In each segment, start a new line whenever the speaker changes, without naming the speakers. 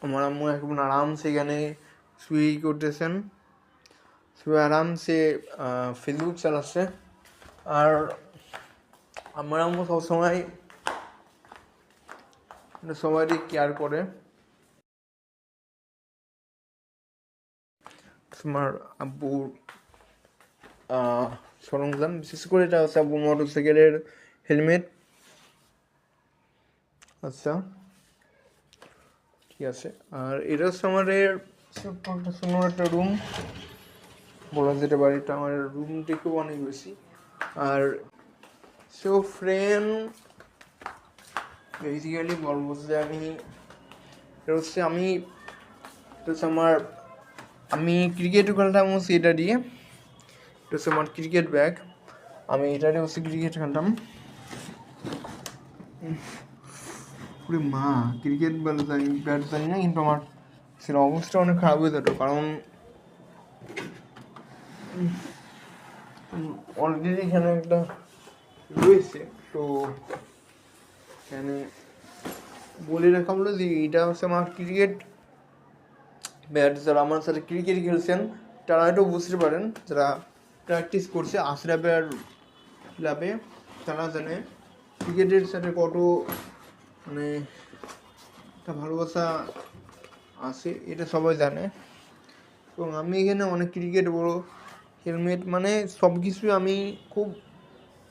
আমার আম্মু এখন আরামসে এখানে শুয়ে করতেছেন, শুয়ে আরামসে ফেসবুক চালাচ্ছে। আর আমার আম্মু সবসময় সবারই কেয়ার করে। তোমার আব্বুর সরঞ্জাম, বিশেষ করে এটা হচ্ছে আব্বু মোটর সাইকেলের হেলমেট। আচ্ছা, ঠিক আছে। আর এটা হচ্ছে আমাদের ছোট্ট একটা সুন্দর একটা রুম বলা যেতে পারে। এটা আমার রুম থেকেও অনেক বেশি। আর সো ফ্রেন্ড, বেসিক্যালি বলবো যে এটা হচ্ছে আমি ক্রিকেট খেলতাম হচ্ছে এটা দিয়ে। এটা হচ্ছে আমার ক্রিকেট ব্যাগ, আমি এটা দিয়ে হচ্ছে ক্রিকেট খেলতাম। পুরো মা ক্রিকেট ব্যাট জানি না, কিন্তু আমার সেটা অবস্থা অনেক খারাপ হয়ে যেত, কারণ অলরেডি এখানে একটা রয়েছে। তো এখানে বলে রাখা হলো যে এটা হচ্ছে আমার ক্রিকেট ব্যাট। যারা আমার সাথে ক্রিকেট খেলছেন তারা হয়তো বুঝতে পারেন, যারা প্র্যাকটিস করছে আশরাফের ক্লাবে, তারা জানে ক্রিকেটের সাথে কত মানে একটা ভালোবাসা আছে, এটা সবাই জানে। এবং আমি এখানে অনেক ক্রিকেট বড় হেলমেট মানে সব কিছুই আমি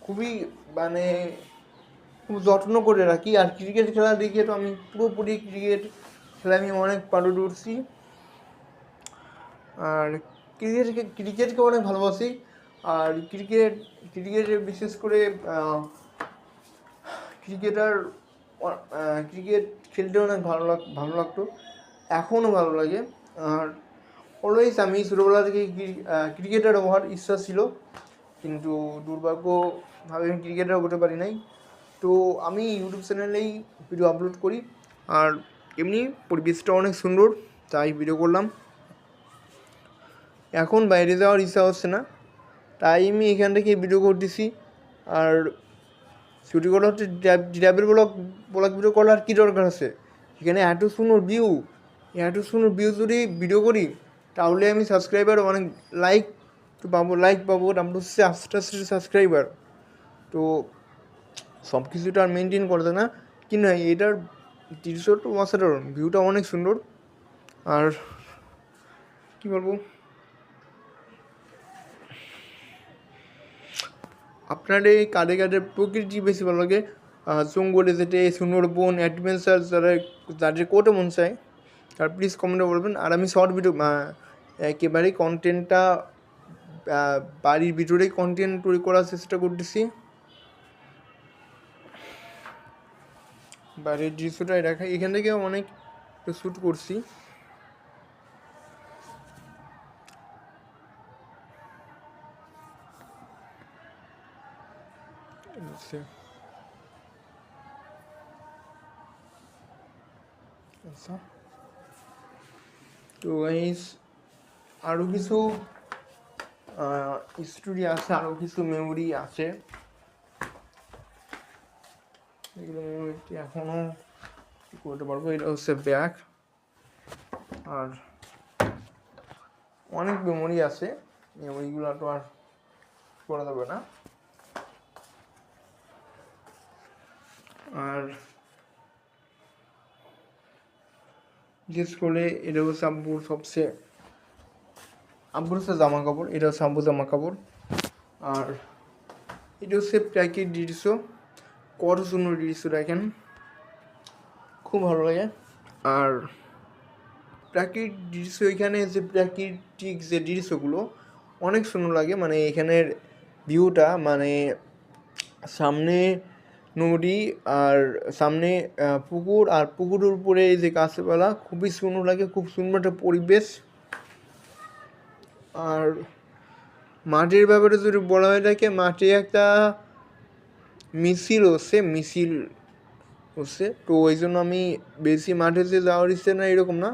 খুবই মানে খুব যত্ন করে রাখি। আর ক্রিকেট খেলার দিকে তো আমি পুরোপুরি ক্রিকেট খেলা আমি অনেক পারদর্শী। আর ক্রিকেটকে অনেক ভালোবাসি। আর ক্রিকেটে বিশেষ করে ক্রিকেট খেলতে অনেক ভালো লাগতো, এখনও ভালো লাগে। আর অলওয়েজ আমি ছোটোবেলা থেকে ক্রিকেটার হওয়ার ইচ্ছা ছিল, কিন্তু দুর্ভাগ্যভাবে আমি ক্রিকেটার হতে পারি নাই। তো আমি ইউটিউব চ্যানেলেই ভিডিও আপলোড করি। আর এমনি পরিবেশটা অনেক সুন্দর, তাই ভিডিও করলাম। এখন বাইরে যাওয়ার ইচ্ছা হচ্ছে না, তাই আমি এখান থেকে ভিডিও করতেছি। আর শুটিং করা হচ্ছে ট্রাভেল ব্লগ ভিডিও করার কী দরকার আছে? এখানে এত সুন্দর ভিউ যদি ভিডিও করি, তাহলে আমি সাবস্ক্রাইবার অনেক লাইক পাবো, তারপর হচ্ছে আস্তে সাবস্ক্রাইবার। তো সব কিছুটা আর মেনটেন করতে না, কিন্তু এটার দৃশ্যটা অসাধারণ, ভিউটা অনেক সুন্দর। আর কী বলবো, আপনার এই কাদের প্রকৃতি বেশি ভালো লাগে? জঙ্গলে যেতে, সুন্দরবন, অ্যাডভেঞ্চার যাদের কোটা মন চায় তার প্লিজ কমেন্টে বলবেন। আর আমি শর্ট ভিডিও একেবারেই কন্টেন্টটা বাড়ির ভিতরেই কন্টেন্ট তৈরি করার চেষ্টা করতেছি। বাড়ির দৃশ্যটাই দেখা, এখান থেকে অনেক শ্যুট করছি। আচ্ছা, তো আরও কিছু স্টোরি আছে, আরও কিছু মেমোরি আছে, এগুলো মেমোরিটি এখনও করতে পারবো। এটা হচ্ছে ব্যাগ। আর অনেক মেমোরি আছে, মেমোরিগুলো তো আর করা যাবে না। আর বিশেষ করে এটা হচ্ছে আব্বুর হচ্ছে জামা কাপড়, এটা হচ্ছে আব্বুর জামা কাপড়। আর এটা হচ্ছে প্রাকৃতিক দৃশ্য, কত সুন্দর দৃশ্য দেখেন, খুব ভালো লাগে। আর প্রাকৃতিক দৃশ্য, এখানে যে প্রাকৃতিক যে দৃশ্যগুলো অনেক সুন্দর লাগে, মানে এখানের ভিউটা, মানে সামনে নদী আর সামনে পুকুর, আর পুকুরের উপরে এই যে গাছপালা, খুবই সুন্দর লাগে, খুব সুন্দর একটা পরিবেশ। আর মাঠের ব্যাপারে যদি বলা হয়ে থাকে, মাঠে একটা মিছিল হচ্ছে, তো ওই জন্য আমি বেশি মাঠে যে যাওয়ার ইচ্ছে না এরকম না,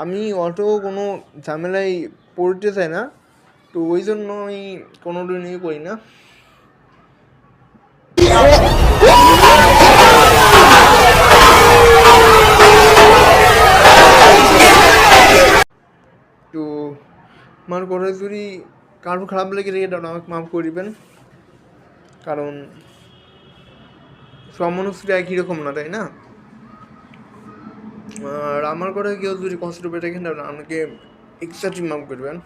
আমি অত কোনো ঝামেলায় পড়তে চাই না, তো ওই জন্য আমি কোনো দিনই করি না। আমার করে যদি কারো খারাপ লেগে রেখে দাও আমাকে মাফ করিবেন, কারণ সব মানুষরা একই রকম না, তাই না? আর আমার করে কেউ যদি কষ্ট পেয়ে রেখে দাও আমাকে এক্সট্রা মাফ করবেন।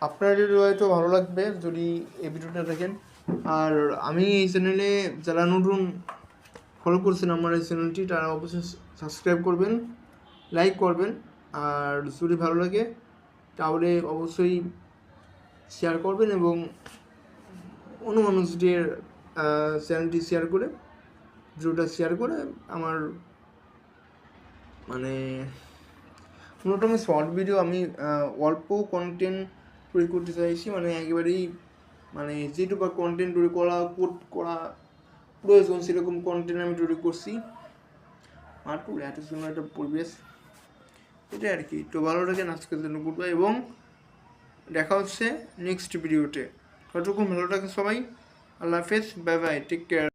আপনাদের হয়তো ভালো লাগবে যদি এই ভিডিওটা দেখেন। আর আমি এই চ্যানেলে যারা নতুন ফলো করছেন আমার এই চ্যানেলটি, তারা অবশ্যই সাবস্ক্রাইব করবেন, লাইক করবেন, আর যদি ভালো লাগে তাহলে অবশ্যই শেয়ার করবেন এবং অন্য মানুষদের চ্যানেলটি শেয়ার করে, ভিডিওটা শেয়ার করে আমার মানে মূলত আমি শর্ট ভিডিও আমি অল্প কন্টেন্ট তৈরি করতে চাইছি, মানে একেবারেই মানে যেটুকু কন্টেন্ট তৈরি করা প্রয়োজন সেরকম কন্টেন্ট আমি তৈরি করছি। মাত্র এত সুন্দর একটা পরিবেশ, এটা আর কি। তো ভালো থাকেন, আজকের জন্য গুড বাই এবং দেখা হচ্ছে নেক্সট ভিডিওতে। ততক্ষণ ভালো থাকেন সবাই, আল্লাহ হাফেজ, বাই বাই, টেক কেয়ার।